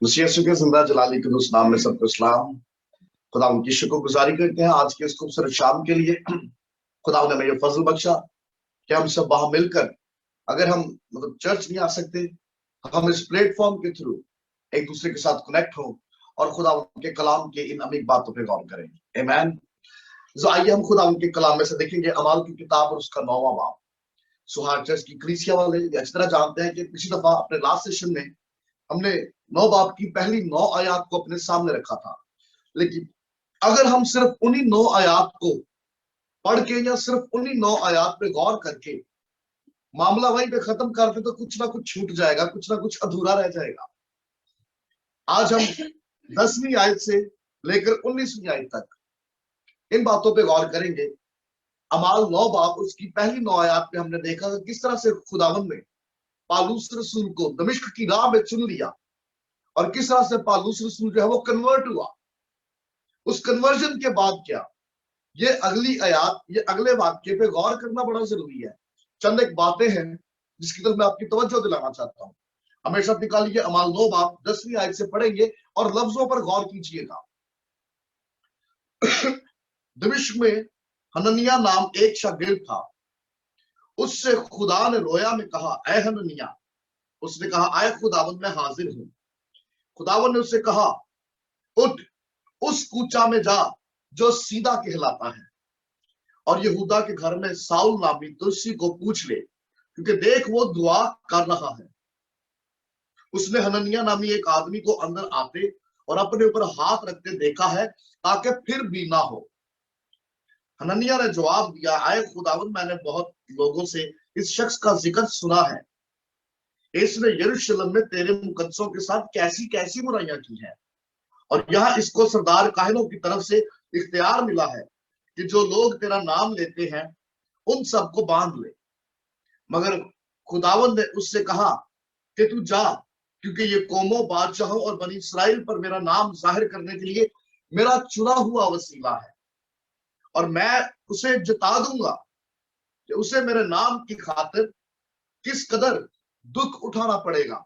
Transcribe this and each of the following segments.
मसीह यीशु के जिंदा जलाली के उस नाम में सबको सलाम। खुदा उनकी शुक्रगुजारी करते हैं आज के इस खूबसूरत शाम के लिए। खुदा ने हमें ये फजल बख्शा कि हम सब वहां मिलकर, अगर हम चर्च नहीं आ सकते, हम इस प्लेटफॉर्म के थ्रू एक दूसरे के साथ कनेक्ट हो और खुदा उनके कलाम के इन अमीर बातों पे गौर करेंगे। आमीन। तो आइए हम खुदा उनके कलाम में से देखेंगे अमाल की किताब और उसका 9वां बाब। सुहार चर्च की कलीसिया वाले अच्छी तरह जानते हैं कि पिछली दफा अपने लास्ट सेशन में हमने 9 बाब की पहली 9 आयात को अपने सामने रखा था। लेकिन अगर हम सिर्फ उन्हीं 9 आयात को पढ़ के या सिर्फ उन्हीं 9 आयात पे गौर करके मामला वहीं पे खत्म करते तो कुछ ना कुछ छूट जाएगा, कुछ ना कुछ अधूरा रह जाएगा। आज हम 10वीं आयत से लेकर 19वीं आयत तक इन बातों पे गौर करेंगे। अमाल 9 बाब उसकी पहली 9 आयात पे हमने देखा कि किस तरह से खुदावंद ने पालूस रसूल को दमिश्क की राह में चुन लिया और किस तरह से पालूस रसूल जो है वो कन्वर्ट हुआ। उस कन्वर्जन के बाद क्या, ये अगली आयात, ये अगले वाक्य पे गौर करना बड़ा जरूरी है। चंद एक बातें हैं जिसकी तरफ मैं आपकी तवज्जो दिलाना चाहता हूँ। हमेशा निकालिए अमाल 9 बाब 10वीं आयत से पढ़ेंगे और लफ्जों पर गौर कीजिएगा। दमिश्क में हननिया नाम एक शागिर्द था। उससे खुदा ने रोया में कहा, ऐ हननिया। उसने कहा, आए खुदावंद मैं हाजिर हूं। खुदावंद ने उससे कहा, उठ उस कूचा में जा जो सीधा कहलाता है और यहूदा के घर में साउल नामी तुलसी को पूछ ले, क्योंकि देख वो दुआ कर रहा है। उसने हननिया नामी एक आदमी को अंदर आते और अपने ऊपर हाथ रखते देखा है ताकि फिर भी ना हो। हननिया ने जवाब दिया, आए खुदावंद मैंने बहुत लोगों से इस शख्स का जिक्र सुना है। इसने यरूशलेम में तेरे मुकद्दसों के साथ कैसी कैसी बुराइयां की हैं और यहाँ इसको सरदार काहिनों की तरफ से इख्तियार मिला है कि जो लोग तेरा नाम लेते हैं उन सबको बांध ले। मगर खुदावंद ने उससे कहा कि तू जा, क्योंकि ये कौमों, बादशाहों और बनी इस्राएल पर मेरा नाम जाहिर करने के लिए मेरा चुना हुआ वसीला है और मैं उसे जता दूंगा कि उसे मेरे नाम की खातिर किस कदर दुख उठाना पड़ेगा।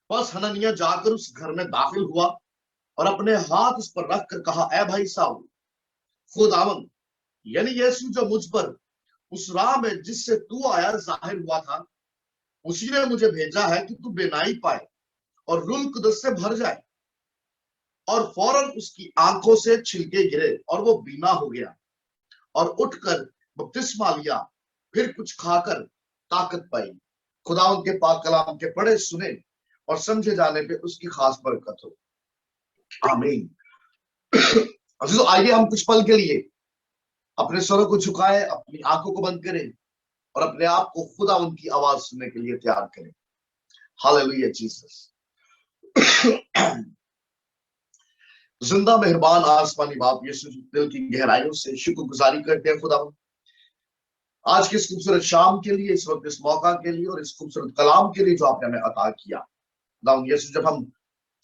बस हननिया जाकर उस घर में दाखिल हुआ और अपने हाथ उस पर रखकर कहा, ऐ भाई साउल, खुदावंद यानी यीशु जो मुझ पर उस राह में जिससे तू आया जाहिर हुआ था, उसी ने मुझे भेजा है कि तू बेनाई पाए और रूह कुदस से भर जाए। और फौरन उसकी आंखों से छिलके गिरे और वो बीना हो गया और उठकर बपतिस्मा लिया। फिर कुछ खाकर ताकत पाई। खुदावंद के पाक कलाम के पढ़े सुने और समझे जाने पे उसकी खास बरकत हो। आमीन। अजीजों, आइए हम कुछ पल के लिए अपने स्वरों को झुकाएं, अपनी आंखों को बंद करें और अपने आप को खुदावंद की आवाज सुनने के लिए तैयार करें। Hallelujah Jesus. जिंदा मेहरबान आसमानी बाप यीशु, दिल की गहराइयों से शुक्रगुजारी करते हैं खुदावंद आज की इस खूबसूरत शाम के लिए, इस वक्त इस मौका के लिए और इस खूबसूरत कलाम के लिए जो आपने हमें अता किया। खुदावंद यीशु, जब हम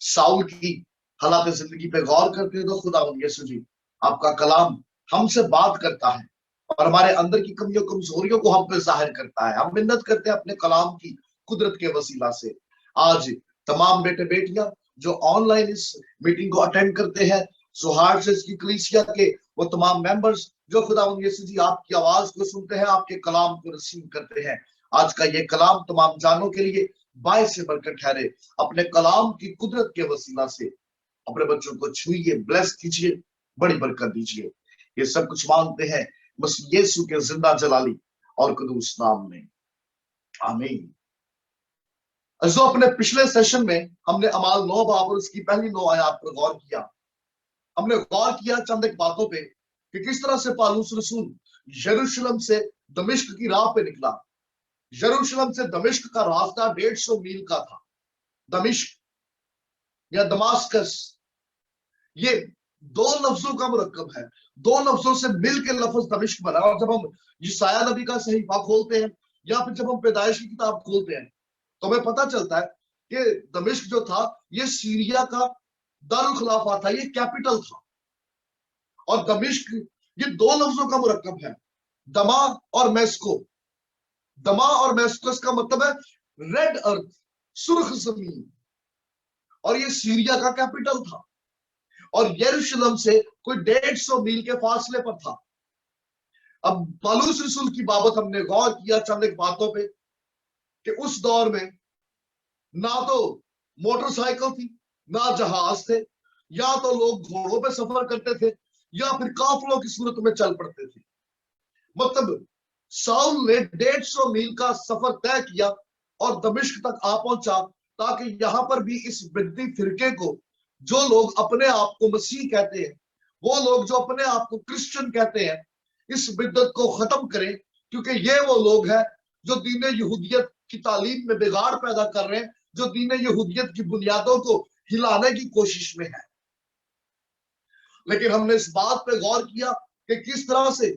साउल की हालात जिंदगी पे गौर करते हैं तो खुदावंद यीशु जी, आपका कलाम हमसे बात करता है और हमारे अंदर की कमियों कमजोरियों को हम पे जाहिर करता है। हम मिन्नत करते हैं अपने कलाम की कुदरत के वसीला से। आज तमाम बेटे बेटियां जो ऑनलाइन इस मीटिंग को अटेंड करते हैं, सुहार से इसकी कलीसिया के वो तमाम मेंबर्स जो खुदावंद यीशु जी आपकी आवाज को सुनते हैं, आपके कलाम को रिसीव करते हैं, आज का ये कलाम तमाम जानों के लिए बायस से बरकत ठहरे। अपने कलाम की कुदरत के वसीला से अपने बच्चों को छुइए, ब्लेस कीजिए, बड़ी बरकत दीजिए। ये सब कुछ मांगते हैं बस यीशु के जिंदा जलाली और कदूस नाम में, आमीन। जो अपने पिछले सेशन में हमने अमाल 9 बाब और उसकी पहली 9 आयात पर गौर किया। हमने गौर किया चंद एक बातों पे कि किस तरह से पालूस रसूल यरूशलेम से दमिश्क की राह पे निकला। यरूशलेम से दमिश्क का रास्ता 150 मील का था। दमिश्क या दमास्कस, ये दो लफ्जों का मुरक्कब है, दो लफ्जों से मिलकर लफ्ज दमिश्क बना। और जब हम यशाया नबी का सहीफा खोलते हैं या फिर जब हम पैदाइश की किताब खोलते हैं तो हमें पता चलता है कि दमिश्क जो था ये सीरिया का दारुल खिलाफा था, ये कैपिटल था। और दमिश्क ये दो लफ्जों का मुरक्कब है, दमा और मेस्को। दमा और मेस्कस का मतलब है रेड अर्थ, सुर्ख जमीन। और ये सीरिया का कैपिटल था और यरूशलेम से कोई 150 मील के फासले पर था। अब पौलुस रसूल की बाबत हमने गौर किया चंद एक बातों पे कि उस दौर में ना तो मोटरसाइकिल थी, ना जहाज थे, या तो लोग घोड़ों पे सफर करते थे या फिर काफिलों की सूरत में चल पड़ते थे। मतलब शाऊल ने 150 मील का सफर तय किया और दमिश्क तक आ पहुंचा, ताकि यहां पर भी इस विद्रोही फिरके को, जो लोग अपने आप को मसीह कहते हैं, वो लोग जो अपने आप को क्रिश्चियन कहते हैं, इस बिद्दत को खत्म करें, क्योंकि ये वो लोग हैं जो दीन यहूदियत की तालीम में बिगाड़ पैदा कर रहे हैं, जो दीन यहूदियत की बुनियादों को हिलाने की कोशिश में है। लेकिन हमने इस बात पे गौर किया कि किस तरह से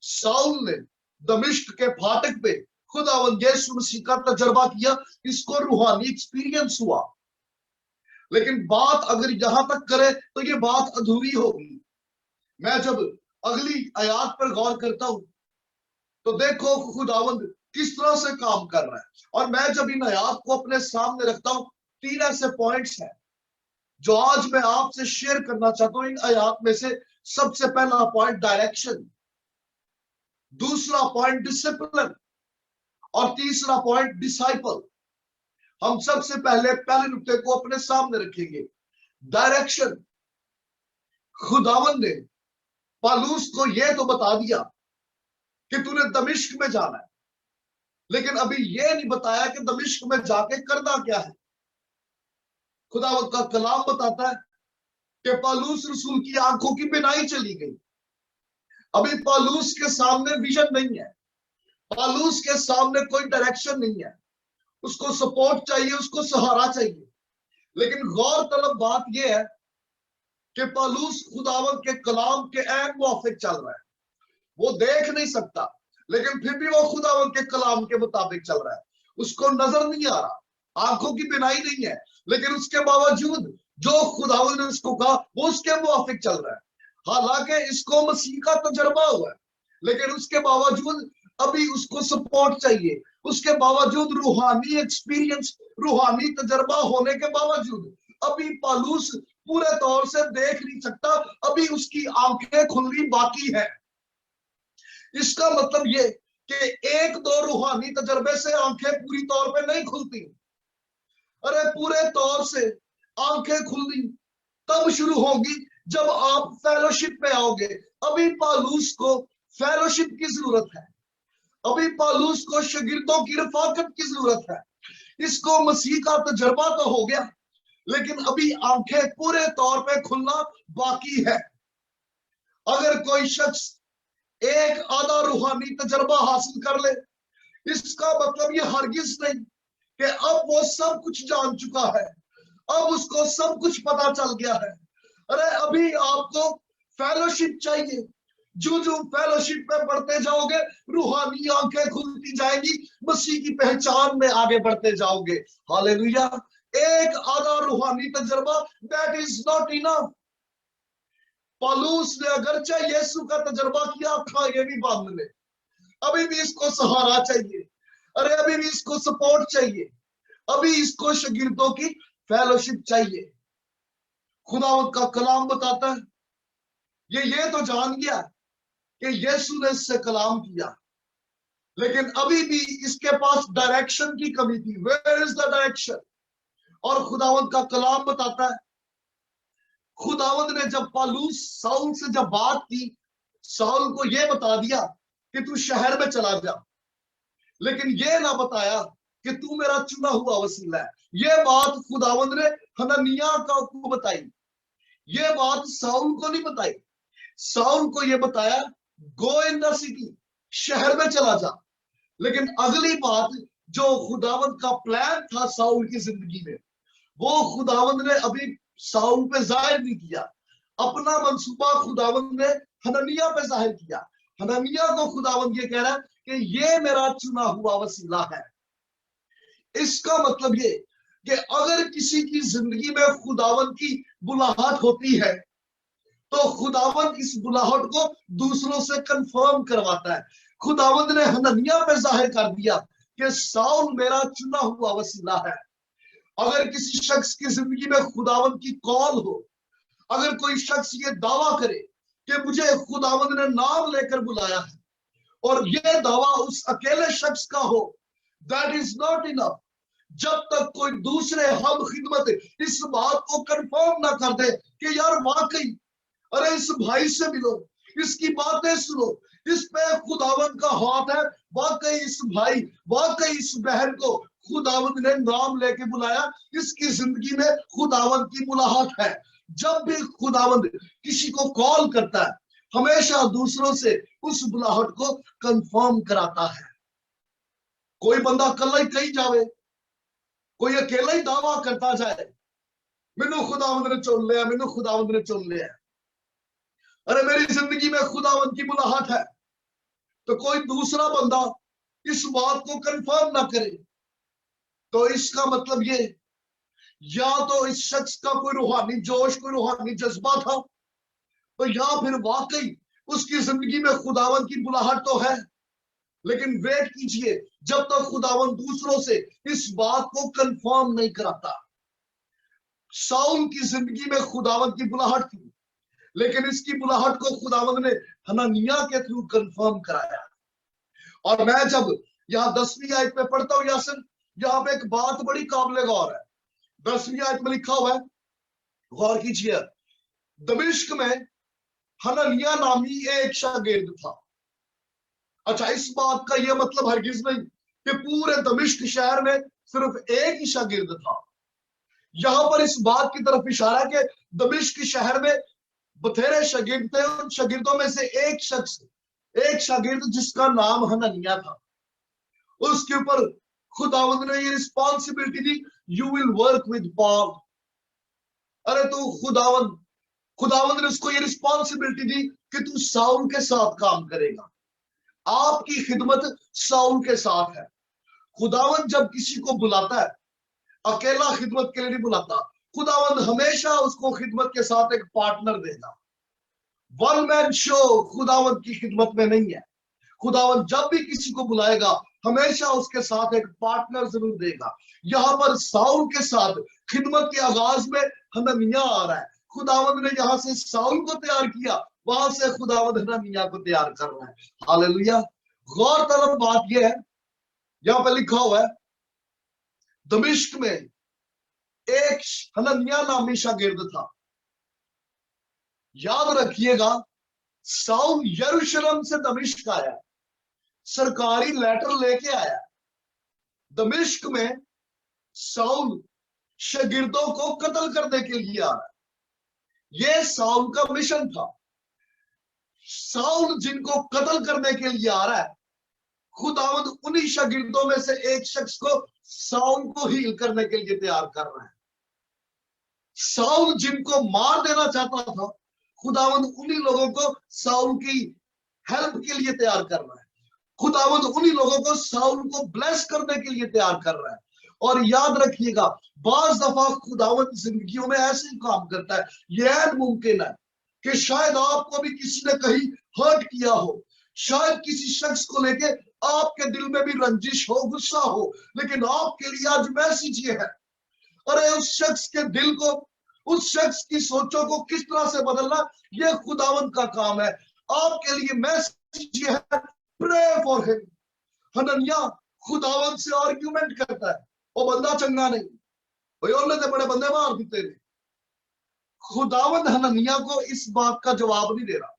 शाऊल ने दमिश्क के फाटक पे खुदावंद यीशु मसीह का तजर्बा किया, इसको रूहानी एक्सपीरियंस हुआ। लेकिन बात अगर यहां तक करे तो ये बात अधूरी होगी। मैं जब अगली आयात पर गौर करता हूं तो देखो खुदावंद किस तरह से काम कर रहा है। और मैं जब इन आयात को अपने सामने रखता हूं, 3 ऐसे पॉइंट्स हैं जो आज मैं आपसे शेयर करना चाहता हूं। इन आयात में से सबसे पहला पॉइंट डायरेक्शन, दूसरा पॉइंट डिसिप्लिन और तीसरा पॉइंट डिसाइपल। हम सबसे पहले पहले नुक्ते को अपने सामने रखेंगे, डायरेक्शन। खुदावंद ने पौलुस को यह तो बता दिया कि तूने दमिश्क में जाना है, लेकिन अभी यह नहीं बताया कि दमिश्क में जाके करना क्या है। खुदावंद का कलाम बताता है कि पौलुस रसूल की आंखों की बिनाई चली गई। अभी पौलुस के सामने विजन नहीं है, पौलुस के सामने कोई डायरेक्शन नहीं है, उसको सपोर्ट चाहिए, उसको सहारा चाहिए। लेकिन गौरतलब बात यह है कि पौलुस खुदावंद के कलाम के ऐन मुआफिक चल रहा है। वो देख नहीं सकता, लेकिन फिर भी वो खुदावंद के कलाम के मुताबिक चल रहा है। उसको नजर नहीं आ रहा, आंखों की बिनाई नहीं है, लेकिन उसके बावजूद जो खुदावंद ने उसको कहा वो उसके मुआफिक चल रहा है। हालांकि इसको मसीह का तजर्बा हुआ है, लेकिन उसके बावजूद अभी उसको सपोर्ट चाहिए। उसके बावजूद रूहानी एक्सपीरियंस, रूहानी तजर्बा होने के बावजूद अभी पौलुस पूरे तौर से देख नहीं सकता, अभी उसकी आंखें खुलनी बाकी है। इसका मतलब ये कि एक दो रूहानी तजर्बे से आंखें पूरी तौर पे नहीं खुलती। अरे पूरे तौर से आंखें खुलनी तब शुरू होगी जब आप फेलोशिप में आओगे। अभी पौलुस को फेलोशिप की जरूरत है, अभी पौलुस को शागिर्दों की रफाकत की जरूरत है। इसको मसीह का तजर्बा तो हो गया, लेकिन अभी आंखें पूरे तौर पे खुलना बाकी है। अगर कोई शख्स एक आधा रूहानी तजर्बा हासिल कर ले, इसका मतलब ये हरगिज नहीं कि अब वो सब कुछ जान चुका है, अब उसको सब कुछ पता चल गया है। अरे अभी आपको फेलोशिप चाहिए। जो जो फेलोशिप में बढ़ते जाओगे, रूहानी आंखें खुलती जाएंगी, मसीह की पहचान में आगे बढ़ते जाओगे। हालेलुया। एक आधा रूहानी तजर्बा दैट इज नॉट इनफ। पौलुस ने अगरचे यीशु का तजर्बा किया, आंखें ये भी बांध ले, अभी भी इसको सहारा चाहिए। अरे अभी भी इसको सपोर्ट चाहिए, अभी इसको शागिर्दों की फेलोशिप चाहिए। खुदावंद का कलाम बताता है ये तो जान गया कि यीशु ने इससे कलाम किया, लेकिन अभी भी इसके पास डायरेक्शन की कमी थी। Where is the direction? और खुदावंद का कलाम बताता है, खुदावंद ने जब पौलुस शाऊल से जब बात की, शाऊल को यह बता दिया कि तू शहर में चला जा, लेकिन यह ना बताया कि तू मेरा चुना हुआ वसीला है। यह बात खुदावंद ने हननिय्याह को बताई, यह बात शाऊल को नहीं बताई। शाऊल को यह बताया गो इन द सिटी, शहर में चला जा। लेकिन अगली बात जो खुदावंद का प्लान था शाऊल की जिंदगी में, वो खुदावंद ने अभी शाऊल पे जाहिर नहीं किया। अपना मंसूबा खुदावंद ने हननिय्याह पे जाहिर किया। हननिय्याह को खुदावंद ये कह रहा है कि ये मेरा चुना हुआ वसीला है। इसका मतलब ये कि अगर किसी की जिंदगी में खुदावंद की बुलाहट होती है, तो खुदावंद इस बुलाहट को दूसरों से कंफर्म करवाता है। खुदावंद ने हननिय्याह पे जाहिर कर दिया कि शाऊल मेरा चुना हुआ वसीला है। अगर किसी शख्स की जिंदगी में खुदावंद की कॉल हो, अगर कोई शख्स ये दावा करे कि मुझे खुदावंद ने नाम लेकर बुलाया है, और ये दावा उस अकेले शख्स का हो, दैट इज नॉट इनफ। जब तक कोई दूसरे हम खिदमत इस बात को कंफर्म ना कर दे कि यार वाकई, अरे इस भाई से मिलो, इसकी बातें सुनो, इस पे खुदावंद का हाथ है, वाकई इस भाई, वाकई इस बहन को खुदावंद ने नाम लेके बुलाया, इसकी जिंदगी में खुदावंद की मुलाकात है। जब भी खुदावंद किसी को कॉल करता है, हमेशा दूसरों से उस बुलाहट को कंफर्म कराता है। कोई बंदा कल ही कहीं जावे, कोई अकेला ही दावा करता जाए, मैनू खुदावंद ने चुन लिया, मैनू खुदावंद ने चुन लिया, अरे मेरी जिंदगी में खुदावंद की मुलाकात है, तो कोई दूसरा बंदा इस बात को कंफर्म ना करे, तो इसका मतलब ये, या तो इस शख्स का कोई रूहानी जोश, कोई रूहानी जज्बा था, तो या फिर वाकई उसकी जिंदगी में खुदावंद की बुलाहट तो है। लेकिन वेट कीजिए जब तक खुदावंद दूसरों से इस बात को कंफर्म नहीं कराता। शाऊल की जिंदगी में खुदावंद की बुलाहट थी, लेकिन इसकी बुलाहट को खुदावंद ने हनन्याह के थ्रू कंफर्म कराया। और मैं जब यहाँ 10वीं आयत पे पढ़ता हूँ यासिन, यहाँ पे एक बात बड़ी काबिल गौर है। 10वीं आयत में लिखा हुआ है, गौर कीजिए, दमिश्क में हनन्याह नामी एक शागिर्द था। अच्छा, इस बात का यह मतलब हरगिज नहीं कि पूरे दमिश्क शहर में सिर्फ एक ही शागिर्द था। यहां पर इस बात की तरफ इशारा है कि दमिश्क शहर में बथेरे शागिर्द थे, उन शागिर्दों में से एक शख्स, एक शागिर्द जिसका नाम हनन्याह था, उसके ऊपर खुदावंद ने ये responsibility the, you will work with Paul. अरे तू खुदावंद ने उसको ये रिस्पॉन्सिबिलिटी दी कि तू शाऊल के साथ काम करेगा, आपकी खिदमत शाऊल के साथ है। खुदावंद जब किसी को बुलाता है, अकेला खिदमत के लिए नहीं बुलाता, खुदावंद हमेशा उसको खिदमत के साथ एक पार्टनर देगा। वन मैन शो खुदावंद की खिदमत में नहीं है। खुदावंद जब भी किसी को बुलाएगा, हमेशा उसके साथ एक पार्टनर जरूर देगा। यहाँ पर शाऊल के साथ खिदमत के आगाज में हनन्याह आ रहा है। खुदावंद ने यहाँ से शाऊल को तैयार किया, वहां से खुदावंद हनन्याह को तैयार कर रहा है। हालेलुया। गौर तलब बात यह है, यहाँ पे लिखा हुआ है, दमिश्क में एक हनन्याह नामी शागिर्द था। याद रखिएगा, शाऊल यरूशलेम से दमिश्क आया, सरकारी लेटर लेके आया। दमिश्क में शाऊल शागिर्दों को कत्ल करने के लिए आ रहा है। यह शाऊल का मिशन था। शाऊल जिनको कत्ल करने के लिए आ रहा है, खुदावंद उन्हीं शागिर्दों में से एक शख्स को शाऊल को हील करने के लिए तैयार कर रहा है। शाऊल जिनको मार देना चाहता था, खुदावंद उन्हीं लोगों को शाऊल की हेल्प के लिए तैयार कर रहा है। खुदावंद उन्हीं लोगों को शाऊल को ब्लेस करने के लिए तैयार कर रहा है। और याद रखिएगा, बाज दफा खुदावंद जिंदगियों में ऐसे ही काम करता है। यह मुमकिन है कि शायद आपको भी किसी ने कहीं हर्ट किया हो, शायद किसी शख्स को लेके आपके दिल में भी रंजिश हो, गुस्सा हो, लेकिन आपके लिए आज मैसेज ये है, अरे उस शख्स के दिल को, उस शख्स की सोचों को किस तरह से बदलना, यह खुदावंद का काम है। आपके लिए मैसेज ये है, प्रे फॉर हिम। हनन्याह खुदावंद से आर्ग्यूमेंट करता है, वो बंदा चंगा नहीं, भाई उन्होंने बड़े बंदे मार दिते ने। खुदावंद हनन्याह को इस बात का जवाब नहीं दे रहा,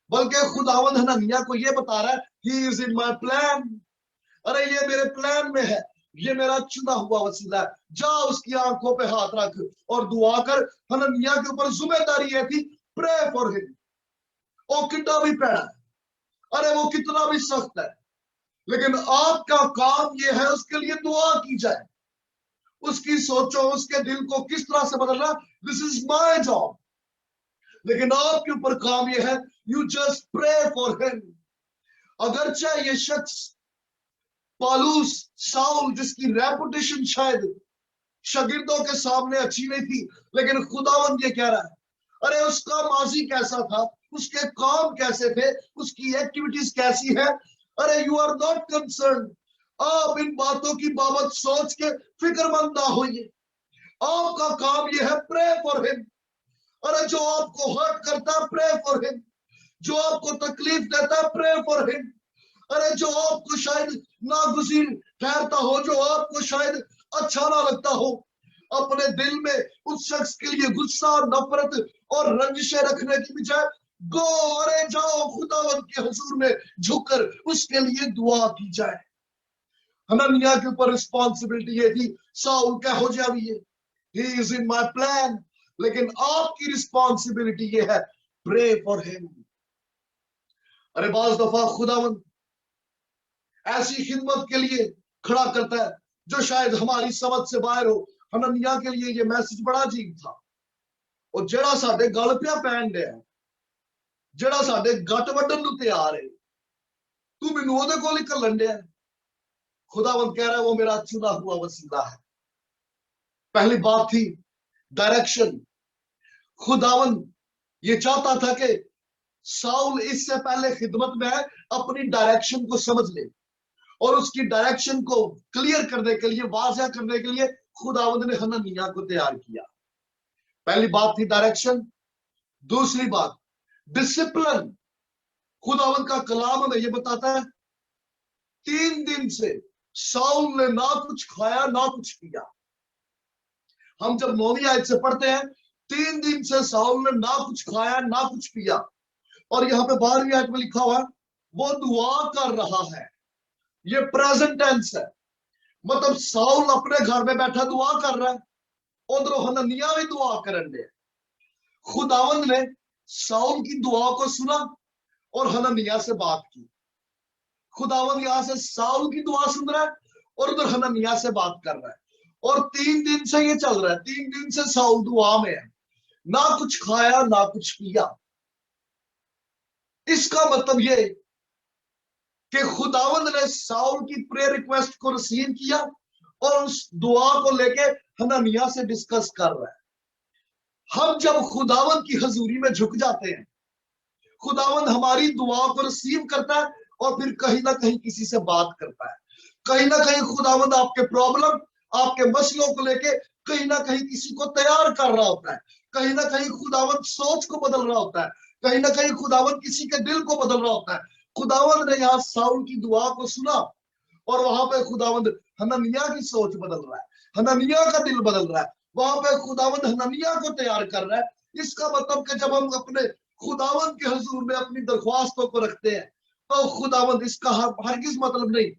बल्कि खुदावंद हनन्याह को यह बता रहा है, he is in my plan. अरे ये मेरे प्लान में है, ये मेरा चुना हुआ वसीला है। जा उसकी आंखों पे हाथ रख और दुआ कर। हनन्याह के ऊपर जिम्मेदारी ये थी, प्रे फॉर हिम। ओ कितना भी पैड़ा है, अरे वो कितना भी सख्त है, लेकिन आपका काम यह है उसके लिए दुआ की जाए, उसकी सोचो, उसके दिल को किस तरह से बदलना, दिस इज माय जॉब। लेकिन आपके ऊपर काम यह है, you just pray for him. अगरचे ये शख्स पालूस, शाऊल, जिसकी रेपुटेशन शायद शागिर्दों के सामने अच्छी नहीं थी, लेकिन खुदावंद ये कह रहा है, अरे उसका माजी कैसा था, उसके काम कैसे थे, उसकी एक्टिविटीज कैसी है, अरे यू आर नॉट कंसर्न। आप इन बातों की बाबत सोच के फिक्रमंद ना होइए। आपका काम यह है, प्रे फॉर हिम। अरे जो आपको हर्ट करता है, प्रे फॉर हिम। जो आपको तकलीफ देता है, प्रे फॉर हिम। अरे जो आपको शायद नागुज़ीर ठहरता हो, जो आपको शायद अच्छा ना लगता हो, अपने दिल में उस शख्स के लिए गुस्सा, नफरत और रंजिशें रखने की बजाय गो, अरे जाओ खुदावंद के हुजूर में झुककर उसके लिए दुआ की जाए। हनन्याह के ऊपर रिस्पॉन्सिबिलिटी ये थी, साउल कहो जाए, he is in my plan, लेकिन आपकी रिस्पॉन्सिबिलिटी ये है, प्रे फॉर हिम। अरे बाज दफा खुदावंद ऐसी खिदमत के लिए खड़ा करता है जो शायद हमारी समझ से बाहर हो। हनन्याह के लिए ये मैसेज बड़ा अजीब था। और जड़ा साडे गल पिया पैन दिया, जड़ा साडे गट वड्डन नूं तैयार है, तू मैनू ओदे कोल ही घल्लण दिया। खुदावंद कह रहा है वो मेरा चुना हुआ वसीला है। पहली बात थी डायरेक्शन। खुदावंद ये चाहता था कि साउल इससे पहले खिदमत में है, अपनी डायरेक्शन को समझ ले, और उसकी डायरेक्शन को क्लियर करने के लिए, वाज़ह करने के लिए खुदावंद ने हनन्याह को तैयार किया। पहली बात थी डायरेक्शन। दूसरी बात डिसिप्लिन। खुदावंद का कलाम हमें यह बताता है 3 दिन से साउल ने ना कुछ खाया ना कुछ पिया। हम जब 9वीं आयत से पढ़ते हैं, 3 दिन से साउल ने ना कुछ खाया ना कुछ पिया, और यहाँ पे 12वीं आयत में लिखा हुआ है वो दुआ कर रहा है। ये प्रेजेंट टेंस है, मतलब साउल अपने घर में बैठा दुआ कर रहा है, उधर हनन्याह भी दुआ करन दे। खुदावंद ने साउल की दुआ को सुना और हनन्याह से बात की। खुदावंद यहां से साउल की दुआ सुन रहा है और उधर हनन्याह से बात कर रहा है, और 3 दिन से ये चल रहा है। 3 दिन से साउल दुआ में है, ना कुछ खाया ना कुछ पिया। इसका मतलब ये कि खुदावंद ने साउल की प्रेयर रिक्वेस्ट को रिसीव किया और उस दुआ को लेके हनन्याह से डिस्कस कर रहा है। हम जब खुदावंद की हजूरी में झुक जाते हैं, खुदावंद हमारी दुआ को रिसीव करता है और फिर कहीं ना कहीं किसी से बात करता है। कहीं ना कहीं खुदावंद आपके प्रॉब्लम, आपके मसलों को लेके कहीं ना कहीं किसी को तैयार कर रहा होता है। कहीं ना कहीं खुदावंद सोच को बदल रहा होता है। कहीं ना कहीं खुदावंद किसी के दिल को बदल रहा होता है। खुदावंद ने यहाँ साउल की दुआ को सुना और वहां पे खुदावंद हनन्याह की सोच बदल रहा है, हनन्याह का दिल बदल रहा है। वहां पे खुदावंद हनन्याह को तैयार कर रहा है। इसका मतलब कि जब हम अपने खुदावंद के हुजूर में अपनी दरख्वास्तों को रखते हैं, तो खुदावंद, इसका हरगिज मतलब नहीं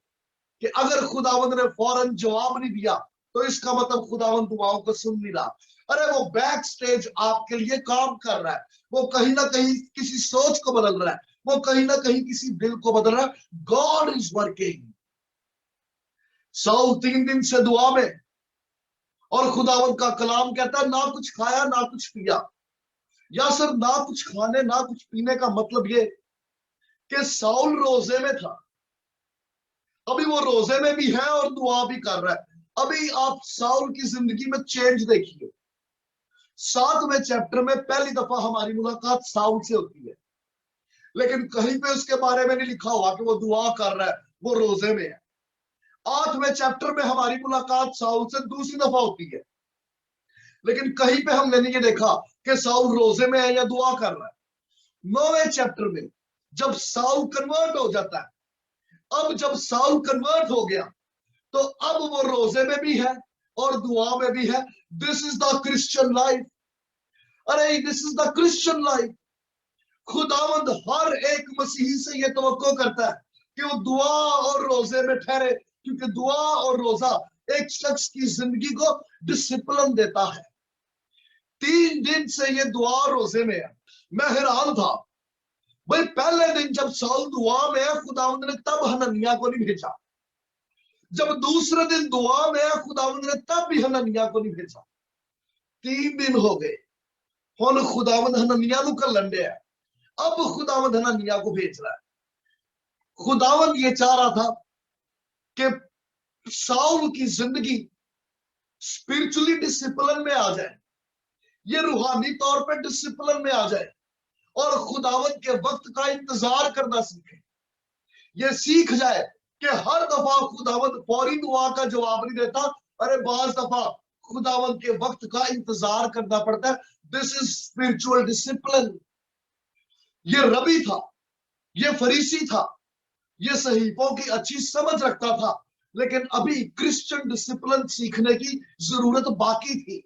कि अगर खुदावंद ने फौरन जवाब नहीं दिया तो इसका मतलब खुदावंद दुआओं को सुन नहीं रहा। अरे वो बैक स्टेज आपके लिए काम कर रहा है। वो कहीं ना कहीं किसी सोच को बदल रहा है, वो कहीं ना कहीं किसी दिल को बदल रहा है। God is working. साउल 3 दिन से दुआ में, और खुदावंद का कलाम कहता है ना कुछ खाया ना कुछ पिया। या सिर्फ ना कुछ खाने ना कुछ पीने का मतलब ये कि साउल रोजे में था, अभी वो रोजे में भी है और दुआ भी कर रहा है। अभी आप साउल की जिंदगी में चेंज देखिए। 7वें चैप्टर में पहली दफा हमारी मुलाकात साउल से होती है, लेकिन कहीं पे उसके बारे में नहीं लिखा हुआ कि वो दुआ कर रहा है, वो रोजे में है। 8वें चैप्टर में हमारी मुलाकात साउल से दूसरी दफा होती है, लेकिन कहीं पे हमने नहीं ये देखा कि साउल रोजे में है या दुआ कर रहा है। 9वें चैप्टर में जब साउल कन्वर्ट हो जाता है, अब जब साउल कन्वर्ट हो गया तो अब वो रोजे में भी है और दुआ में भी है। This is the Christian life. अरे this is the Christian life. खुदावंद हर एक मसीही से ये तवक्को करता है कि वो दुआ और रोजे में ठहरे, क्योंकि दुआ और रोजा एक शख्स की जिंदगी को डिसिप्लिन देता है। 3 दिन से ये दुआ और रोजे में है। मैं हैरान था भाई, पहले दिन जब साउल दुआ में है, खुदावंद ने तब हनन्याह को नहीं भेजा। जब दूसरे दिन दुआ में है, खुदावंद ने तब भी हनन्याह को नहीं भेजा। 3 दिन हो गए, हुन खुदावंद हनन्याह को घल्लण दिया, अब खुदावंद हनन्याह को भेज रहा है। खुदावंद ये चाह रहा था कि साउल की जिंदगी स्पिरिचुअली डिसिप्लिन में आ जाए, ये रूहानी तौर पे डिसिप्लिन में आ जाए और खुदावंद के वक्त का इंतजार करना सीखे। ये सीख जाए कि हर दफा खुदावंद फौरी दुआ का जवाब नहीं देता। अरे बाज दफा खुदावन के वक्त का इंतजार करना पड़ता है। This is spiritual discipline. ये रबी था, ये फरीसी था, ये सहीफों की अच्छी समझ रखता था, लेकिन अभी क्रिश्चियन डिसिप्लिन सीखने की जरूरत बाकी थी।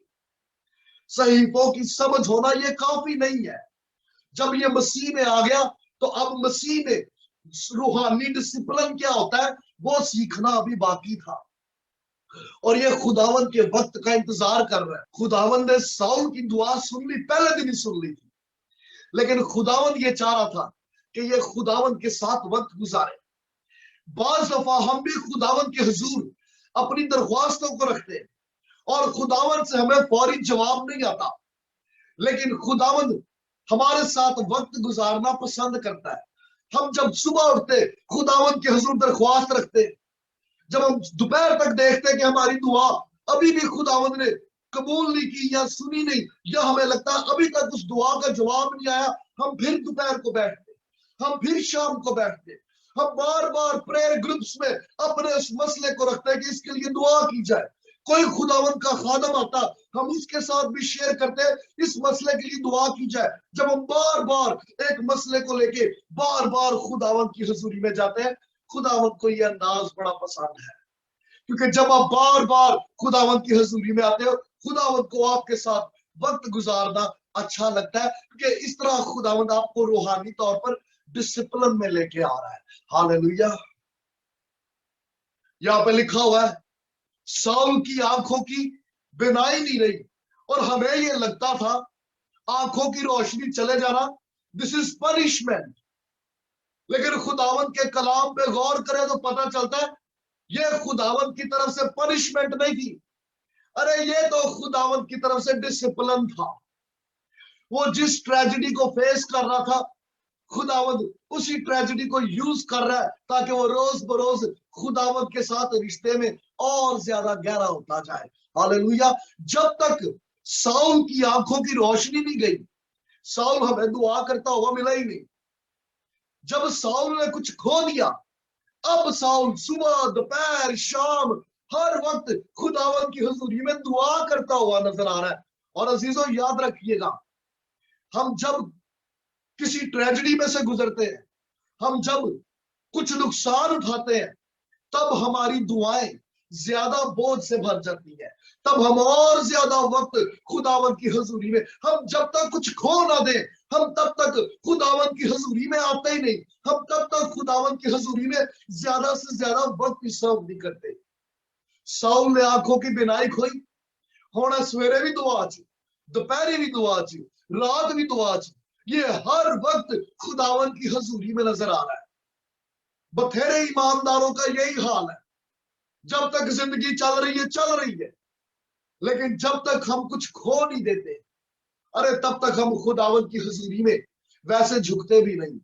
सहीफों की समझ होना ये काफी नहीं है। जब ये मसीह में आ गया तो अब मसीह में रूहानी डिसिप्लिन क्या होता है वो सीखना अभी बाकी था। और ये खुदावन के वक्त का इंतजार कर रहा है। खुदावन ने साउल की दुआ सुन ली, पहले दिन ही सुन ली थी, लेकिन खुदावन ये चाह रहा था कि ये खुदावन के साथ वक्त गुजारे। बाज दफा हम भी खुदावन के हुजूर अपनी दरख्वास्तों को रखते हैं और खुदावन से हमें फौरी जवाब नहीं आता, लेकिन खुदावन हमारे साथ वक्त गुजारना पसंद करता है। हम जब सुबह उठते खुदावन के हुजूर दरख्वास्त रखते, जब हम दोपहर तक देखते कि हमारी दुआ अभी भी खुदावन ने कबूल नहीं की या सुनी नहीं, या हमें लगता है अभी तक उस दुआ का जवाब नहीं आया, हम फिर दोपहर को बैठते, हम फिर शाम को बैठते, हम बार बार प्रेयर ग्रुप्स में अपने उस मसले को रखते हैं कि इसके लिए दुआ की जाए। कोई खुदावन का खादम आता, हम उसके साथ भी शेयर करते हैं इस मसले के लिए दुआ की जाए। जब हम बार बार एक मसले को लेके बार बार खुदावन की हुजूरी में जाते हैं, खुदावन को यह अंदाज बड़ा पसंद है, क्योंकि जब आप बार बार खुदावन की हुजूरी में आते हो, खुदावन को आपके साथ वक्त गुजारना अच्छा लगता है, क्योंकि इस तरह खुदावन आपको रूहानी तौर पर डिसिप्लिन में लेके आ रहा है। हालेलुया। यहाँ पे लिखा हुआ है साउल की आंखों की बिनाई नहीं रही, और हमें ये लगता था आंखों की रोशनी चले जाना दिस इज पनिशमेंट, लेकिन खुदावन के कलाम पे गौर करें तो पता चलता है ये खुदावन की तरफ से पनिशमेंट नहीं थी। अरे ये तो खुदावन की तरफ से डिसिप्लिन था। वो जिस ट्रेजेडी को फेस कर रहा था, खुदावन उसी ट्रेजेडी को यूज कर रहा है ताकि वो रोज बरोज खुदावन के साथ रिश्ते में और ज्यादा गहरा होता जाए। हालेलुया। जब तक साउल की आंखों की रोशनी नहीं गई, साउल हमें दुआ करता हुआ मिला ही नहीं। जब साउल ने कुछ खो दिया, अब साउल सुबह दोपहर शाम हर वक्त खुदावन की हुजूरी में दुआ करता हुआ नजर आ रहा है। और अजीजों याद रखिएगा, हम जब किसी ट्रेजेडी में से गुजरते हैं, हम जब कुछ नुकसान उठाते हैं, तब हमारी दुआएं ज्यादा बोझ से भर जाती है। तब हम और ज्यादा वक्त खुदावन की हुजूरी में, हम जब तक कुछ खो ना दे, हम तब तक खुदावन की हुजूरी में आते ही नहीं। हम तब तक खुदावन की हुजूरी में ज्यादा से ज्यादा वक्त सर्व नहीं करते। साउल ने आंखों की बिनाई खोई, होना सवेरे भी दुआ ची, दोपहरी भी दुआ ची, रात भी दुआ ची, ये हर वक्त खुदावन की हुजूरी में नजर आ रहा है। बथेरे ईमानदारों का यही हाल है। जब तक जिंदगी चल रही है, लेकिन जब तक हम कुछ खो नहीं देते, अरे तब तक हम खुदावन की हुजूरी में वैसे झुकते भी नहीं।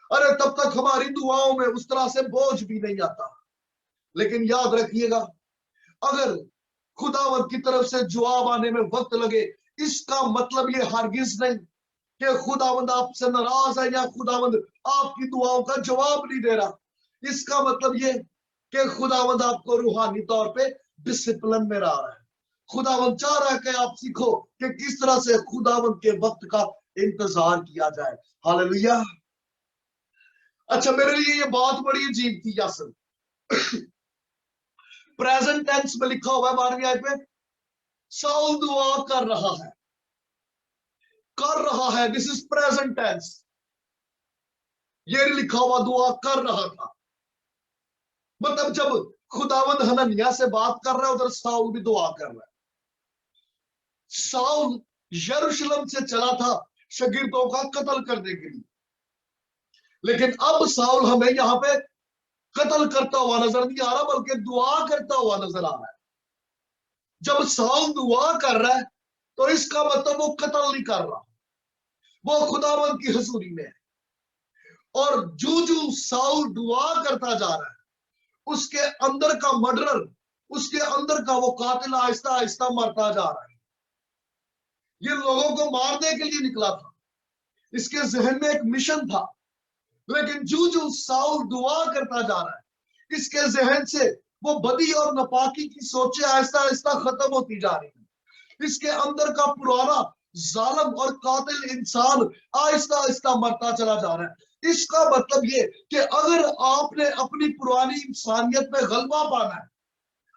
अरे तब तक हमारी दुआओं में उस तरह से बोझ भी नहीं आता। लेकिन याद रखिएगा, अगर खुदावन की तरफ से जवाब आने में वक्त लगे, इसका मतलब ये हरगिज नहीं कि खुदावंद आपसे नाराज है या खुदावंद आपकी दुआओं का जवाब नहीं दे रहा। इसका मतलब ये कि खुदावंद आपको रूहानी तौर पे डिसिप्लिन में ला रहा है। खुदावंद चाह रहा है कि आप सीखो कि किस तरह से खुदावंद के वक्त का इंतजार किया जाए। हालेलुया। अच्छा, मेरे लिए ये बात बड़ी अजीब थी यासर। प्रेजेंट टेंस में लिखा हुआ है 12वीं आयत में, साउल दुआ कर रहा है। This is present tense. ये लिखा हुआ दुआ कर रहा था, मतलब जब खुदावंद हनन्याह से बात कर रहा है, उधर साउल भी दुआ कर रहा है। साउल यरूशलेम से चला था शागिर्दों का कत्ल करने के लिए, लेकिन अब साउल हमें यहाँ पे कत्ल करता हुआ नजर नहीं आ रहा, बल्कि दुआ करता हुआ नजर आ रहा है। जब साउल दुआ कर रहा है तो इसका मतलब वो कत्ल नहीं कर रहा, वो खुदावंद की हुजूरी में है। और जो साउल दुआ करता जा रहा है, उसके अंदर का मर्डरर, उसके अंदर का वो कातिल आहिस्ता आहिस्ता मरता जा रहा है। ये लोगों को मारने के लिए निकला था, इसके जहन में एक मिशन था, लेकिन जो साउल दुआ करता जा रहा है, इसके जहन से वो बदी और नापाकी की सोचे आहिस्ता आहिस्ता खत्म होती जा रही है। इसके अंदर का पुराना जालिम और कातिल इंसान आहिस्ता आहिस्ता मरता चला जा रहा है। इसका मतलब ये कि अगर आपने अपनी पुरानी इंसानियत में गलबा पाना है,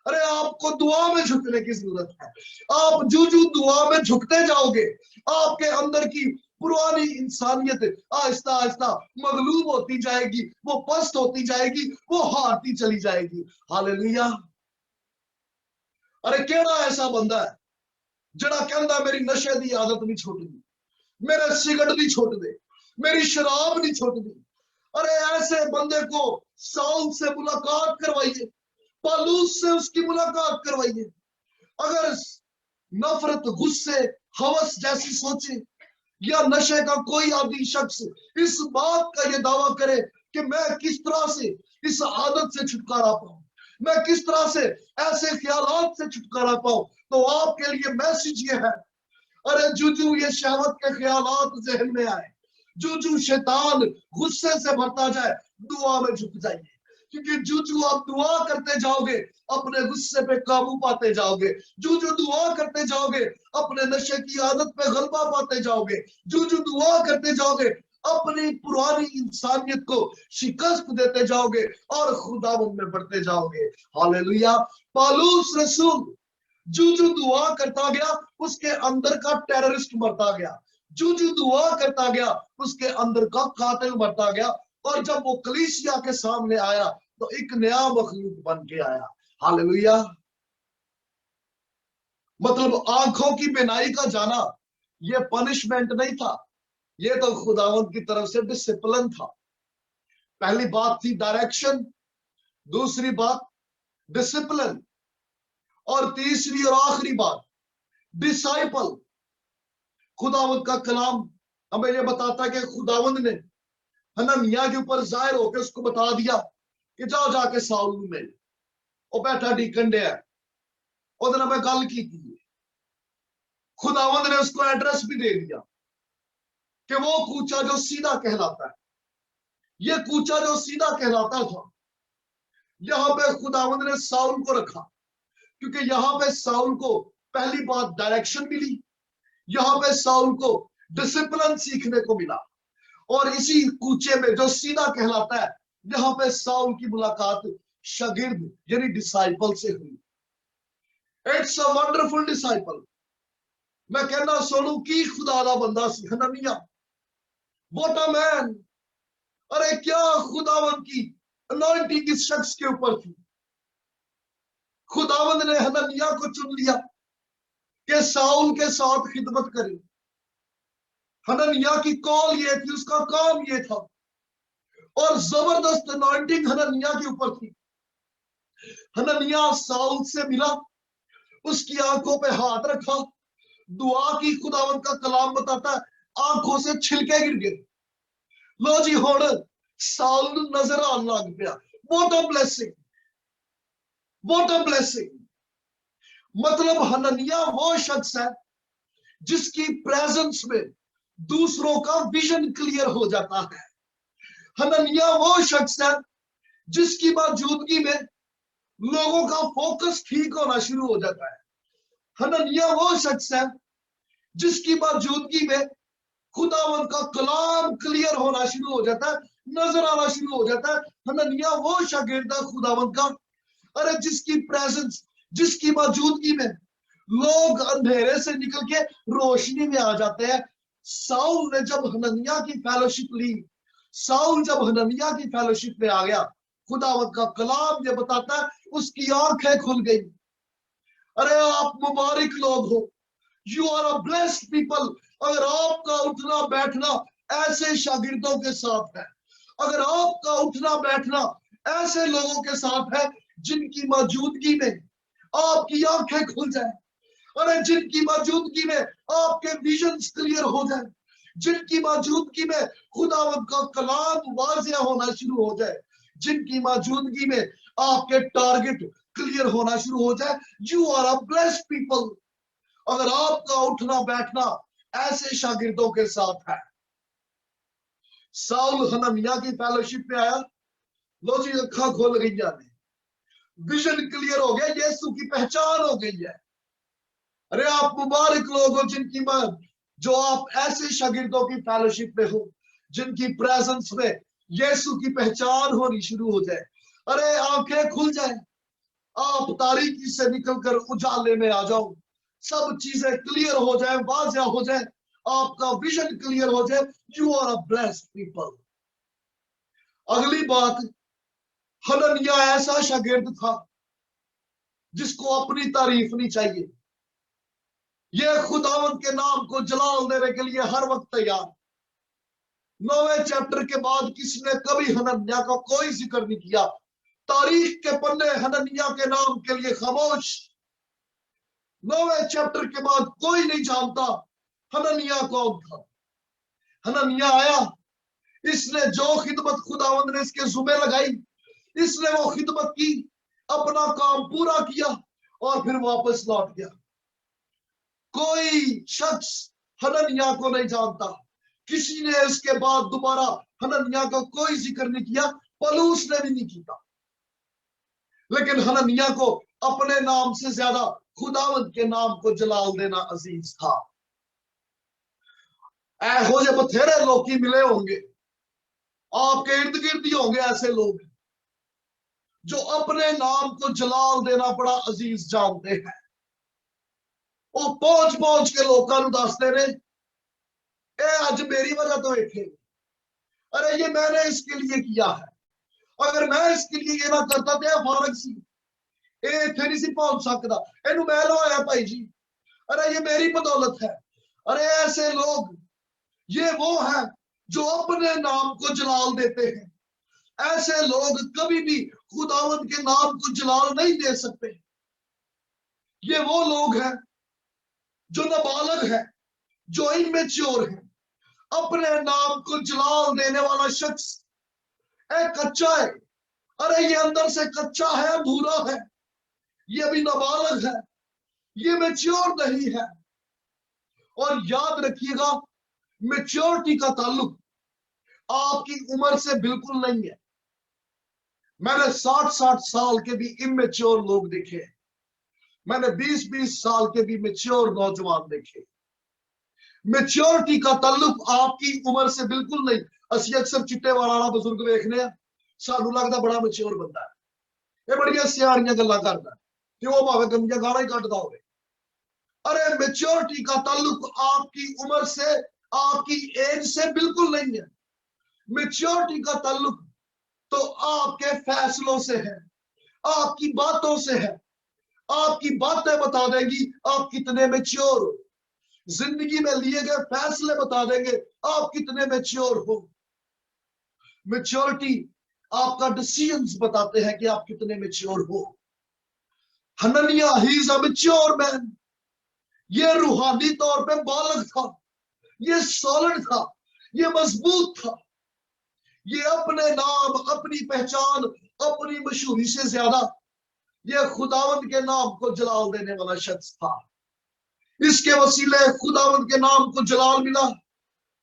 अरे आपको दुआ में झुकने की जरूरत है। आप जो दुआ में झुकते जाओगे, आपके अंदर की पुरानी इंसानियत आहिस्ता आहिस्ता मगलूब होती जाएगी, वो पस्त होती जाएगी, वो हारती चली जाएगी। हालेलुया। अरे केड़ा ऐसा बंदा है जड़ा कहंदा मेरी नशे की आदत नहीं छुटदी, मेरा सिगरेट नहीं छुट दे, मेरी शराब नहीं छुट दी। अरे ऐसे बंदे को साउल से मुलाकात करवाइए, पालूस से उसकी मुलाकात करवाइए। अगर नफरत, गुस्से, हवस जैसी सोचे या नशे का कोई आदि शख्स इस बात का ये दावा करे कि मैं किस तरह से इस आदत से छुटकारा पाऊं, मैं किस तरह से ऐसे ख्यालात से छुटकारा पाऊं, तो आपके लिए मैसेज ये है, अरे जो ये शहवत के ख्यालात जहन में आए, जो शैतान गुस्से से भरता जाए, दुआ में झुक जाइए। क्योंकि जो आप दुआ करते जाओगे अपने गुस्से पे काबू पाते जाओगे, जो दुआ करते जाओगे अपने नशे की आदत पे गलबा पाते जाओगे, जो दुआ करते जाओगे अपनी पुरानी इंसानियत को शिकस्त देते जाओगे और खुदावंद में बढ़ते जाओगे। हालेलुया। पालूस रसूल जो दुआ करता गया उसके अंदर का टेररिस्ट मरता गया, जो दुआ करता गया उसके अंदर का कातिल मरता गया, और जब वो कलीसिया के सामने आया तो एक नया मखलूक बन के आया। हालेलुया। मतलब आंखों की बिनाई का जाना ये पनिशमेंट नहीं था, ये तो खुदावंत की तरफ से डिसिप्लिन था। पहली बात थी डायरेक्शन, दूसरी बात डिसिप्लिन, और तीसरी और आखिरी बात डिसाइपल। खुदावंत का कलाम हमें यह बताता है कि खुदावंत ने हनन्याह के ऊपर जाहिर होकर उसको बता दिया कि जाओ जाके साउल में मिल, वो बैठा डीकन डे है, ਉਹਦੇ ਨਾਲ मैं गल की थी। खुदावंद ने उसको एड्रेस भी दे दिया कि वो कूचा जो सीधा कहलाता है, ये कूचा जो सीधा कहलाता था, यहां पे खुदावंद ने साउल को रखा, क्योंकि यहां पे साउल को पहली बात डायरेक्शन मिली, यहां पे साउल को डिसिप्लिन सीखने को मिला, और इसी कूचे में जो सीधा कहलाता है, यहां पे साउल की मुलाकात शागिर्द यानी डिसाइपल से हुई। It's a wonderful disciple. मैं कहना सोनू की खुदा दा बंदा सी हनन्याह, व्हाट अ मैन। अरे क्या खुदावंद की अनॉइंटिंग इस शख्स के ऊपर थी। खुदावंद ने हनन्याह को चुन लिया कि साउल के साथ खिदमत करे। हनन्याह की कॉल ये थी, उसका काम ये था, और जबरदस्त अनॉइंटिंग हनन्याह के ऊपर थी। हनन्याह साउल से मिला, उसकी आंखों पे हाथ रखा, दुआ की। खुदावंद का कलाम बताता है आंखों से छिलके गिर गए। लो जी हुण साउल नजर आने लग पिया। What a blessing, what a blessing. मतलब हनन्याह वो शख्स है जिसकी प्रेजेंस में दूसरों का विजन क्लियर हो जाता है। हनन्याह वो शख्स है जिसकी मौजूदगी में लोगों का फोकस ठीक होना शुरू हो जाता है। हनन्याह वो शख्स है जिसकी मौजूदगी में खुदावंद का कलाम क्लियर होना शुरू हो जाता है, नजर आना शुरू हो जाता है। हनन्याह वो शागिर्द है खुदावंद का, अरे जिसकी प्रेजेंस, जिसकी मौजूदगी में लोग अंधेरे से निकल के रोशनी में आ जाते हैं। साउल ने जब हनन्याह की फेलोशिप ली, साउल जब हनन्याह की फेलोशिप में आ गया, खुदावंद का कलाम ये बताता है उसकी आंखें खुल गई। अरे आप मुबारक लोग हो, you are a blessed people. अगर आपका उठना बैठना ऐसे शागिर्दों के साथ है, अगर आपका उठना बैठना ऐसे लोगों के साथ है जिनकी मौजूदगी में आपकी आंखें खुल जाए, अरे जिनकी मौजूदगी में आपके विजन्स क्लियर हो जाए, जिनकी मौजूदगी में खुदावंद का कलाम वाज़िया होना शुरू हो जाए, जिनकी मौजूदगी में आपके टारगेट क्लियर होना शुरू हो जाए, you are a blessed people. अगर आपका उठना बैठना ऐसे शागिर्दों के साथ है। साउल हनन्याह की फेलोशिप में आया, लो जी अखा खोल गई जाने, विजन क्लियर हो गया, यीशु की पहचान हो गई है। अरे आप मुबारक लोग हो जिनकी जो आप ऐसे शागिर्दों की फेलोशिप में हो जिनकी प्रेजेंस में यीशु की पहचान होनी शुरू हो जाए। अरे आंखें खुल जाए, आप तारीकी से निकलकर उजाले में आ जाओ, सब चीजें क्लियर हो जाए, वाज़िया हो जाए, आपका विजन क्लियर हो जाए। You are a blessed people. अगली बात, हनन्याह ऐसा शागिर्द था जिसको अपनी तारीफ नहीं चाहिए। यह खुदावंद के नाम को जलाल देने के लिए हर वक्त तैयार। 9वें चैप्टर के बाद किसी ने कभी हनन्याह का कोई जिक्र नहीं किया। तारीख के पन्ने हनन्याह के नाम के लिए खामोश। 9वें चैप्टर के बाद कोई नहीं जानता हनन्याह कौन था। हनन्याह आया, इसने जो खिदमत खुदावंद ने इसके जुम्मे लगाई, इसने वो खिदमत की, अपना काम पूरा किया और फिर वापस लौट गया। कोई शख्स हनन्याह को नहीं जानता। किसी ने इसके बाद दोबारा हनन्याह का कोई जिक्र नहीं किया, पौलुस ने भी नहीं किया। लेकिन हनन्याह को अपने नाम से ज्यादा खुदावंद के नाम को जलाल देना अजीज था। ऐहो जे बथेरे लोग मिले होंगे, आपके इर्द गिर्द ही होंगे ऐसे लोग जो अपने नाम को जलाल देना बड़ा अजीज जानते हैं। वो पहुंच पहुंच के लोगों को दसते ने, आज मेरी वजह तो देखे, अरे ये मैंने इसके लिए किया है, अगर मैं इसके लिए ये ना करता तो फारग सी इथे नहीं सी पहुंच सकता, इनू मैं लवाया भाई जी, अरे ये मेरी बदौलत है। अरे ऐसे लोग, ये वो है जो अपने नाम को जलाल देते हैं। ऐसे लोग कभी भी खुदावंद के नाम को जलाल नहीं दे सकते। ये वो लोग हैं जो नाबालग है, जो इमेच्योर है। अपने नाम को जलाल देने वाला शख्स कच्चा है। अरे ये अंदर से कच्चा है, अधूरा है, ये अभी नाबालग है, ये मैच्योर नहीं है। और याद रखिएगा, मैच्योरिटी का ताल्लुक आपकी उम्र से बिल्कुल नहीं है। मैंने 60-60 साल के भी इमेच्योर लोग देखे, मैंने 20-20 साल के भी मैच्योर नौजवान देखे। मैच्योरिटी का ताल्लुक आपकी उम्र से बिल्कुल नहीं। असि अक्सर चिट्टे वाला बुजुर्ग देखने, सानू लगता बड़ा मैच्योर बंदा है, ये बड़िया सियाणियां गल्लां करदा कि वो भावे गंदियां गालां ही कटदा होवे। अरे मैच्योरिटी का ताल्लुक आपकी उम्र से, आपकी एज से बिल्कुल नहीं है। मैच्योरिटी का ताल्लुक तो आपके फैसलों से है, आपकी बातों से है। आपकी बातें बता देंगी आप कितने मैच्योर हो। जिंदगी में लिए गए फैसले बता देंगे आप कितने मैच्योर हो। मैच्योरिटी आपका डिसीजंस बताते हैं कि आप कितने मैच्योर हो। हनन्याह he is a mature man. ये रूहानी तौर पे बालग था, ये सॉलिड था, ये मजबूत था। ये अपने नाम, अपनी पहचान, अपनी मशहूरी से ज्यादा ये खुदावंद के नाम को जलाल देने वाला शख्स था। इसके वसीले खुदावंद के नाम को जलाल मिला।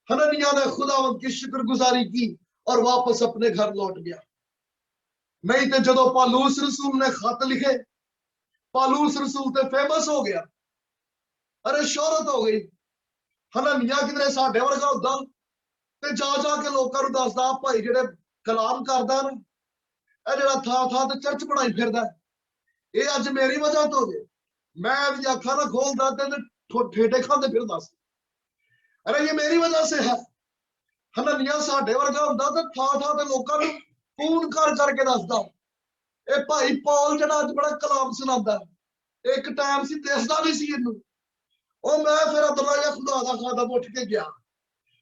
हनन्याह ने खुदावंद की शुक्रगुजारी की और वापस अपने घर लौट गया। नहीं तो जदों पौलुस रसूल ने खत लिखे, पौलुस रसूल तो फेमस हो गया, अरे शोहरत हो गई। हनन्याह किधरे साडे वर्गा हुंदा ते जा के लोकां नूं दसदा, भाई जेड़े कलाम करदा ना, ਇਹ ਜਿਹੜਾ ਥਾਂ ਤੇ ਚਰਚ ਬਣਾਈ ਫਿਰਦਾ, ਇਹ ਅੱਜ ਮੇਰੀ ਵਜ੍ਹਾ ਤੋਂ ਜੇ मैं भी अखा ना खोलता ठेठे खाते फिरदा सी। अरे ये मेरी वजह से है। हनन्याह साडे वर्गा हुंदा ते थां ते लोकां नूं फोन कर करके दसदा, ए भाई पौल जेड़ा अज बड़ा कलाम सुनांदा, एक टाइम सी दिसदा भी सी इनू। ओ मैं फिर अदला या खुदा दा खादम उठ के गया,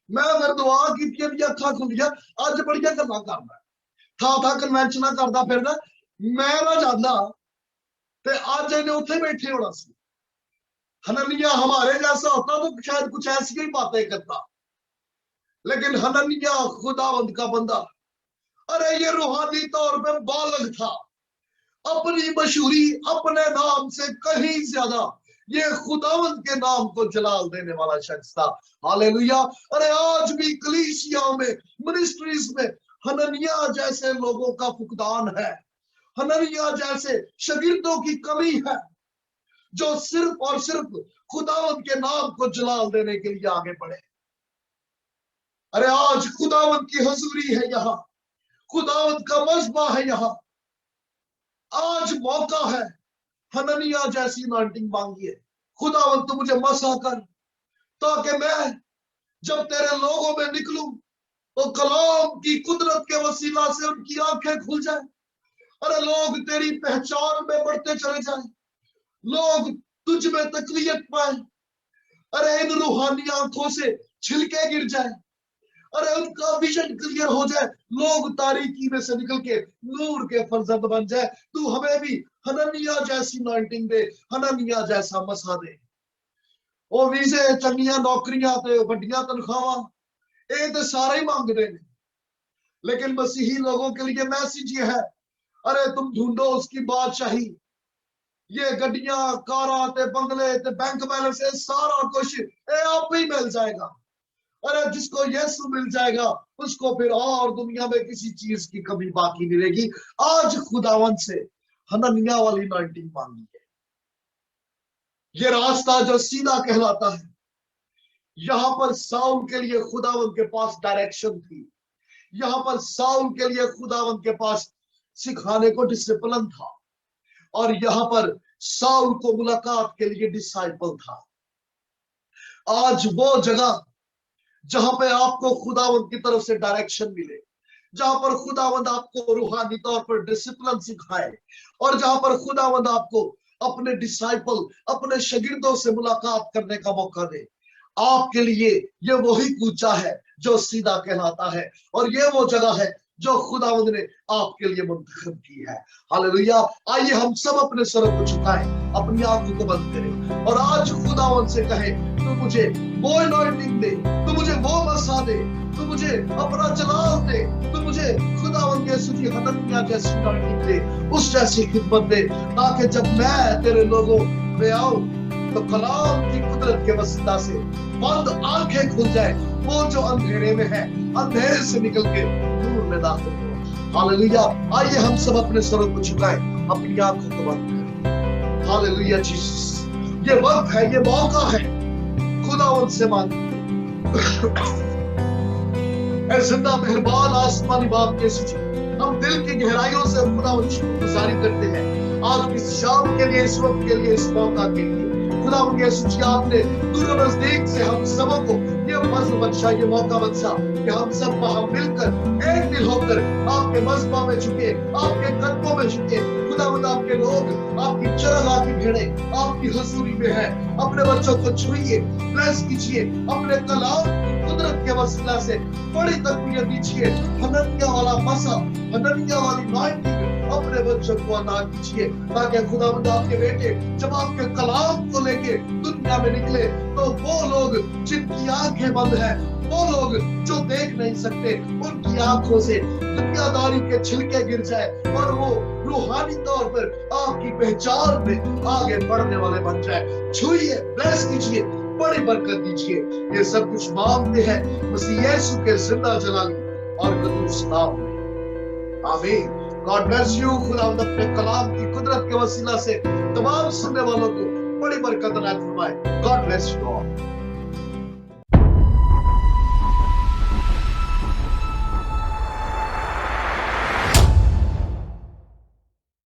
मैं फिर दुआ कीती दी अखा खुलियां, अज बड़ियां गल्लां करदा, थां कन्वेंशनां करदा फिरदा। मैं ना जांदा ते आज इन्हें उत्थे बैठे होना सी। हनन्याह हमारे जैसा होता तो शायद कुछ ऐसी ही बातें करता, लेकिन हनन्याह खुदावंद का बंदा। अरे ये रूहानी तौर पे बालग था, अपनी मशहूरी अपने नाम से कहीं ज्यादा ये खुदावंद के नाम को जलाल देने वाला शख्स था। हालेलुया। अरे आज भी कलीसियाओं में, मिनिस्ट्रीज में हनन्याह जैसे लोगों का फुकदान है। हनन्याह जैसे शागिर्दों की कमी है जो सिर्फ और सिर्फ खुदावंद के नाम को जलाल देने के लिए आगे बढ़े। अरे आज खुदावंद की हजूरी है यहाँ, खुदावंद का मजबा है यहाँ। आज मौका है, हनन्याह जैसी अनॉइंटिंग मांगिए। खुदावंद तू मुझे मसा कर, ताकि मैं जब तेरे लोगों में निकलूं तो कलाम की कुदरत के वसीला से उनकी आंखें खुल जाए। अरे लोग तेरी पहचान में बढ़ते चले जाए, लोग तुझ में तकवीयत पाए। अरे इन रूहानी आंखों से छिलके गिर जाए, अरे उनका विजन क्लियर हो जाए, लोग तारीकी में से निकल के नूर के फर्जंद बन जाए। तू हमें भी हनन्याह जैसी अनॉइंटिंग दे, हनन्याह जैसा मसा दे। ओ वीजे चंगियां नौकरियां ते वड्डियां तनख्वाहां ये तो सारे ही मांगते हैं, लेकिन मसीही लोगों के लिए मैसेज ये है, अरे तुम ढूंढो उसकी बादशाही। ये गड्डियां कारा ते बंगले ते बैंक बैलेंस सारा कुछ ये आप ही मिल जाएगा। अरे जिसको यीशु मिल जाएगा उसको फिर और दुनिया में किसी चीज की कमी बाकी नहीं रहेगी। आज खुदावन से हनन्याह वाली अनॉइंटिंग मांगी है। ये रास्ता जो सीधा कहलाता है, यहाँ पर साउल के लिए खुदावन के पास डायरेक्शन थी, यहाँ पर साउल के लिए खुदावन के पास सिखाने को डिसिप्लिन था, और यहाँ पर साउल को मुलाकात के लिए डिसाइपल था। आज वो जगह जहां पे आपको खुदावंद की तरफ से डायरेक्शन मिले, जहां पर खुदावंद आपको रूहानी तौर पर डिसिप्लिन सिखाए, और जहां पर खुदावंद आपको अपने डिसाइपल, अपने शागिर्दों से मुलाकात करने का मौका दे, आपके लिए ये वही कूचा है जो सीधा कहलाता है, और ये वो जगह है जो खुदावंद ने आपके लिए मुंतखब की है। हालेलुया। आइए हम सब अपने सरों को झुकाएं, अपनी आंखों को बंद करें और आज खुदावंद से कहें, तू मुझे वो अनॉइंटिंग दे, तू मुझे वो मसा दे, तू मुझे अपना जलाल दे, तू मुझे खुदावंद के सुधी हनन्याह जैसी अनॉइंटिंग दे, उस जैसी खिदमत दे, ताकि जब मैं तेरे लोगों में आऊं तो कलाम की कुदरत के वसीला से बंद आंखें खुल जाए। वो जो अंधेरे में है, अंधेरे से निकल के नूर में दाखिल हो। हालेलुया। आइए हम सब अपने सरों को झुकाएं, अपनी आंखों को बंद करें। हालेलुया जीसस, ये वक्त है, ये मौका है, खुदावंद से मांग। ऐ जिंदा मेहरबान आसमानी बाप के सुची, हम दिल की गहराइयों से खुदावंद शुक्रगुजारी करते हैं आज इस शाम के लिए, इस वक्त के लिए, इस मौका के लिए। खुदावंद यीशु जी, आपने दूर नजदीक से हम सबों को ये मज़्ब बख्शा, ये मौका बख्शा कि हम सब वहां मिलकर एक दिल होकर आपके मज़बा में झुके, आपके कदमों में झुके। खुदावंद आपके लोग, आपकी चरगा की भेड़ें आपकी हजूरी में है। अपने बच्चों को छुइए, ब्लेस कीजिए, अपने कलाम की कुदरत के वसीला से बड़ी तकबीर दीजिए। हनन्याह वाला मसा, हनन्याह वाली अनॉइंटिंग अपने बच्चों को अता कीजिए, ताकि खुदावंद आपके बेटे जब आपके कलाम को लेके दुनिया में निकले तो वो लोग जिनकी आंखें बंद है, वो लोग जो देख नहीं सकते, उनकी आंखों से दुनियादारी के छिलके गिर जाए और वो रूहानी तौर पर आपकी पहचान में आगे बढ़ने वाले बन जाए। छुइए, ब्लेस कीजिए, बड़ी बरकत दीजिए। ये सब कुछ मांगते हैं मसीह यीशु के जिंदा जलाली और कदूस नाम में, आमीन। God bless you. खुदावंद अपने कलाम की कुदरत के वसीला से तमाम सुनने वालों को बड़ी बरकत अता फरमाए। God bless you all.